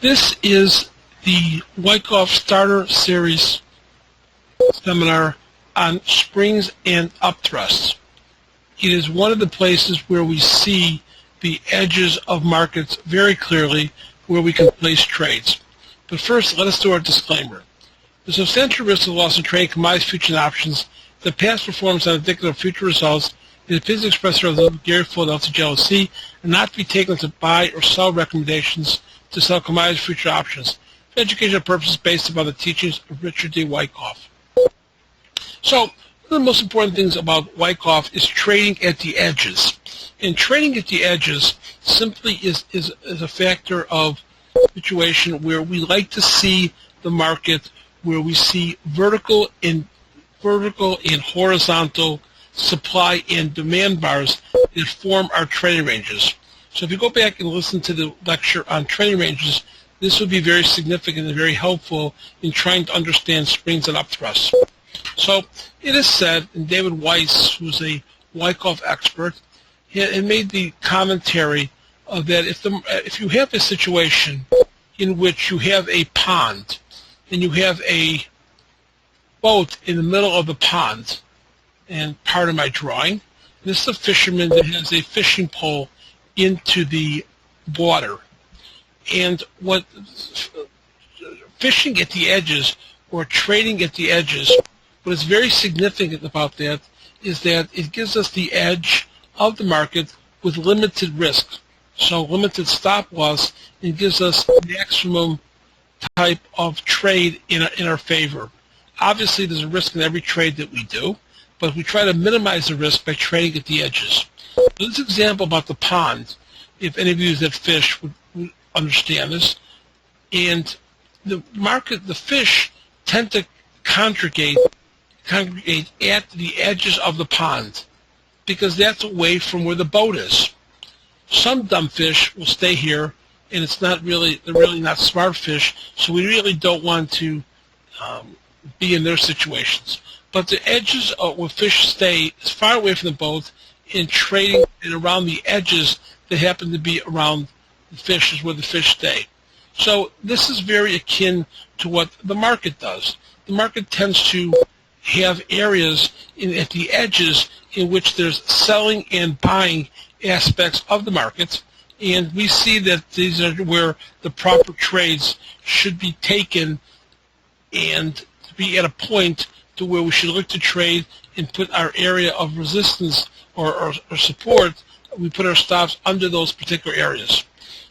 This is the Wyckoff Starter Series seminar on springs and upthrusts. It is one of the places where we see the edges of markets very clearly, where we can place trades. But first, let us do our disclaimer. The substantial risk of loss in trading commodities, futures, and options, the past performance and indicative of future results, is opinions expressed of the Gary Full LTG LLC, and not to be taken to buy or sell recommendations to sell commodities, future options for educational purposes based upon the teachings of Richard D. Wyckoff. So, one of the most important things about Wyckoff is trading at the edges. And trading at the edges simply is a factor of situation where we like to see the market where we see vertical and horizontal supply and demand bars that form our trading ranges. So if you go back and listen to the lecture on trading ranges, this would be very significant and very helpful in trying to understand springs and upthrusts. So it is said, and David Weiss, who's a Wyckoff expert, he made the commentary that if you have a situation in which you have a pond and you have a boat in the middle of the pond, and part of my drawing, this is a fisherman that has a fishing pole into the water. And what fishing at the edges or trading at the edges, what is very significant about that is that it gives us the edge of the market with limited risk. So limited stop loss, and gives us maximum type of trade in our favor. Obviously, there's a risk in every trade that we do, but we try to minimize the risk by trading at the edges. This example about the pond, if any of you that fish would understand this, and the market, the fish tend to congregate at the edges of the pond because that's away from where the boat is. Some dumb fish will stay here, and they're really not smart fish, so we really don't want to be in their situations. But the edges where fish stay is far away from the boat, and trading and around the edges that happen to be around the fish is where the fish stay. So this is very akin to what the market does. The market tends to have areas at the edges in which there's selling and buying aspects of the market, and we see that these are where the proper trades should be taken and be at a point to where we should look to trade and put our area of resistance or support, we put our stops under those particular areas.